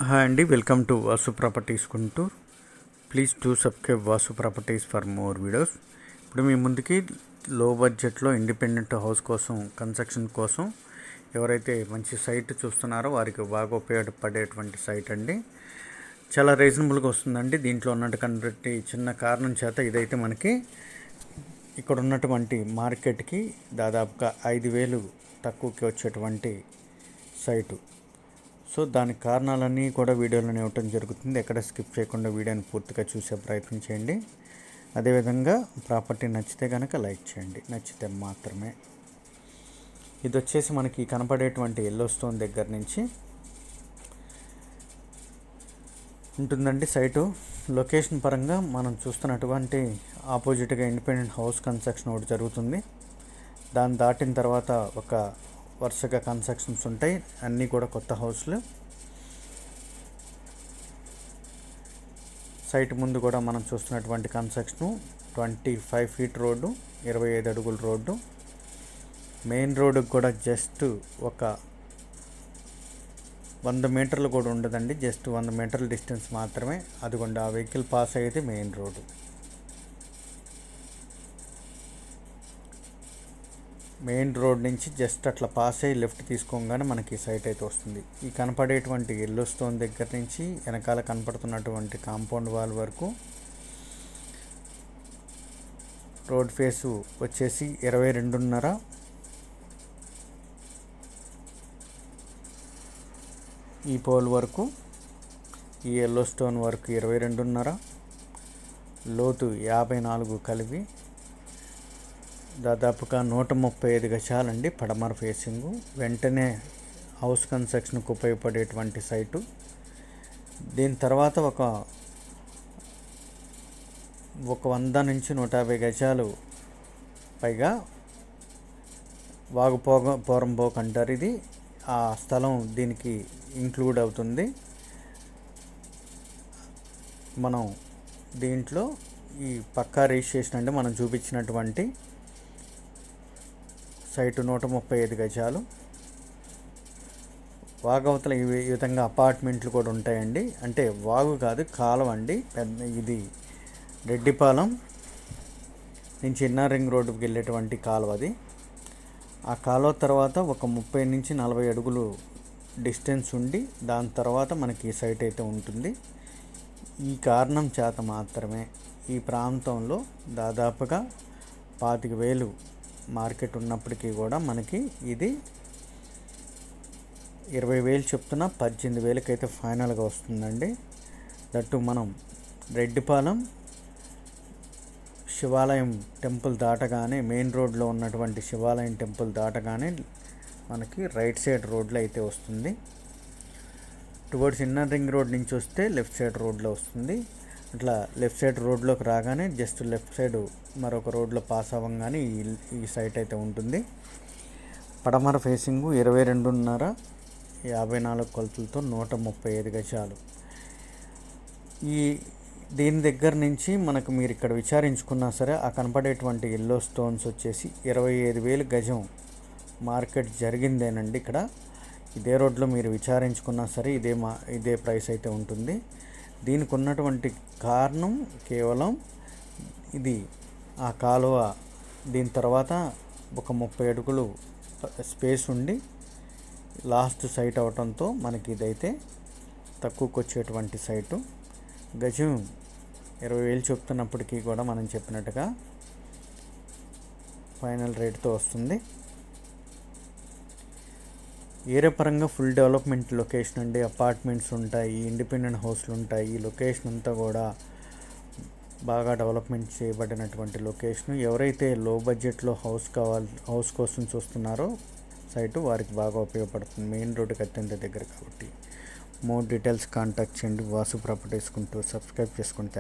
Hi అండి, welcome to Vasu properties Guntur. Please do subscribe Vasu properties for more videos. ఇప్పుడు మీ ముందుకి లో బడ్జెట్లో ఇండిపెండెంట్ హౌస్ కోసం, కన్స్ట్రక్షన్ కోసం ఎవరైతే మంచి సైట్ చూస్తున్నారో వారికి బాగా ఉపయోగపడేటువంటి సైట్ అండి. చాలా రీజనబుల్గా వస్తుందండి. దీంట్లో ఉన్నటువంటి చిన్న కారణం చేత ఇదైతే మనకి ఇక్కడ ఉన్నటువంటి మార్కెట్కి దాదాపుగా 5,000 తక్కువకి వచ్చేటువంటి సైటు. సో దానికి కారణాలన్నీ కూడా వీడియోలో ఇవ్వటం జరుగుతుంది. ఎక్కడ స్కిప్ చేయకుండా వీడియోని పూర్తిగా చూసే ప్రయత్నం చేయండి. అదేవిధంగా ప్రాపర్టీ నచ్చితే కనుక లైక్ చేయండి, నచ్చితే మాత్రమే. ఇది వచ్చేసి మనకి కనపడేటువంటి ఎల్లో స్టోన్ దగ్గర నుంచి ఉంటుందండి సైటు. లొకేషన్ పరంగా మనం చూస్తున్నటువంటి ఆపోజిట్గా ఇండిపెండెంట్ హౌస్ కన్స్ట్రక్షన్ ఒకటి జరుగుతుంది. దాన్ని దాటిన తర్వాత ఒక వరుసగా కన్స్ట్రక్షన్స్ ఉంటాయి, అన్నీ కూడా కొత్త హౌస్లు. సైట్ ముందు కూడా మనం చూస్తున్నటువంటి కన్స్ట్రక్షను 25 ఫీట్ రోడ్డు, 25 అడుగుల రోడ్డు. మెయిన్ రోడ్డుకి కూడా జస్ట్ ఒక 100 మీటర్లు కూడా ఉండదండి, జస్ట్ 100 మీటర్ల డిస్టెన్స్ మాత్రమే. అదిగోండి ఆ వెహికల్ పాస్ అయ్యేది మెయిన్ రోడ్డు. మెయిన్ రోడ్ నుంచి జస్ట్ అట్లా పాస్ అయ్యి లెఫ్ట్ తీసుకోగానే మనకి సైట్ అయితే వస్తుంది. ఈ కనపడేటువంటి ఎల్లో స్టోన్ దగ్గర నుంచి వెనకాల కనపడుతున్నటువంటి కాంపౌండ్ వాల్ వరకు రోడ్ ఫేసు వచ్చేసి 22.5. ఈ పోల్ వరకు, ఈ ఎల్లో స్టోన్ వరకు 22.5, లోతు 54 కలిపి దాదాపుగా 135 గజాలండి. పడమర ఫేసింగు, వెంటనే హౌస్ కన్స్ట్రక్షన్కు ఉపయోగపడేటువంటి సైటు. దీని తర్వాత ఒక 100 నుంచి 150 గజాలు పైగా పోరంబోక్ అంటారు. ఇది ఆ స్థలం దీనికి ఇంక్లూడ్ అవుతుంది. మనం దీంట్లో ఈ పక్కా రిజిస్ట్రేషన్ అంటే మనం చూపించినటువంటి సైటు 135 గజాలు. వాగవతల ఈ విధంగా అపార్ట్మెంట్లు కూడా ఉంటాయండి. అంటే వాగు కాదు, కాలువ అండి. ఇది రెడ్డిపాలెం నుంచి ఇన్నర్ రింగ్ రోడ్డుకి వెళ్ళేటువంటి కాలువ అది. ఆ కాలువ తర్వాత ఒక 30 నుంచి 40 అడుగులు డిస్టెన్స్ ఉండి దాని తర్వాత మనకి ఈ సైట్ అయితే ఉంటుంది. ఈ కారణం చేత మాత్రమే ఈ ప్రాంతంలో దాదాపుగా 25,000 మార్కెట్ ఉన్నప్పటికీ కూడా మనకి ఇది 20,000 చెప్తున్నా 18,000కి అయితే ఫైనల్గా వస్తుందండి. దట్టు మనం రెడ్డిపాలెం శివాలయం టెంపుల్ దాటగానే, మెయిన్ రోడ్లో ఉన్నటువంటి శివాలయం టెంపుల్ దాటగానే మనకి రైట్ సైడ్ రోడ్లో అయితే వస్తుంది. టువర్డ్స్ ఇన్నర్ రింగ్ రోడ్ నుంచి వస్తే లెఫ్ట్ సైడ్ రోడ్లో వస్తుంది. అట్లా లెఫ్ట్ సైడ్ రోడ్లోకి రాగానే జస్ట్ లెఫ్ట్ సైడ్ మరొక రోడ్లో పాస్ అవ్వగానే ఈ సైట్ అయితే ఉంటుంది. పడమర ఫేసింగు 22.5, 54 కొలతలతో 135 గజాలు. దీని దగ్గర నుంచి మనకు మీరు ఇక్కడ విచారించుకున్నా సరే ఆ కనపడేటువంటి ఎల్లో స్టోన్స్ వచ్చేసి 25,000 గజం మార్కెట్ జరిగిందేనండి. ఇక్కడ ఇదే రోడ్లో మీరు విచారించుకున్నా సరే ఇదే ప్రైస్ అయితే ఉంటుంది. దీనికి ఉన్నటువంటి కారణం కేవలం ఇది ఆ కాలువ, దీని తర్వాత ఒక 30 అడుగులు స్పేస్ ఉండి లాస్ట్ సైట్ అవటంతో మనకి ఇదైతే తక్కువకి వచ్చేటువంటి సైటు. గజం 20,000 చెప్తున్నప్పటికీ కూడా మనం చెప్పినట్టుగా ఫైనల్ రేట్తో వస్తుంది. ఏరియా పరంగా ఫుల్ డెవలప్మెంట్ లొకేషన్ అండి. అపార్ట్మెంట్స్ ఉంటాయి, ఇండిపెండెంట్ హౌస్లు ఉంటాయి. ఈ లొకేషన్ అంతా కూడా బాగా డెవలప్మెంట్ చేయబడినటువంటి లొకేషన్. ఎవరైతే లో బడ్జెట్లో హౌస్ కోసం చూస్తున్నారో సైటు వారికి బాగా ఉపయోగపడుతుంది. మెయిన్ రోడ్డుకి అత్యంత దగ్గర కాబట్టి. మోర్ డీటెయిల్స్ కాంటాక్ట్ చేయండి. వాసు ప్రాపర్టీస్ గుంటూరు. సబ్స్క్రైబ్ చేసుకుంటే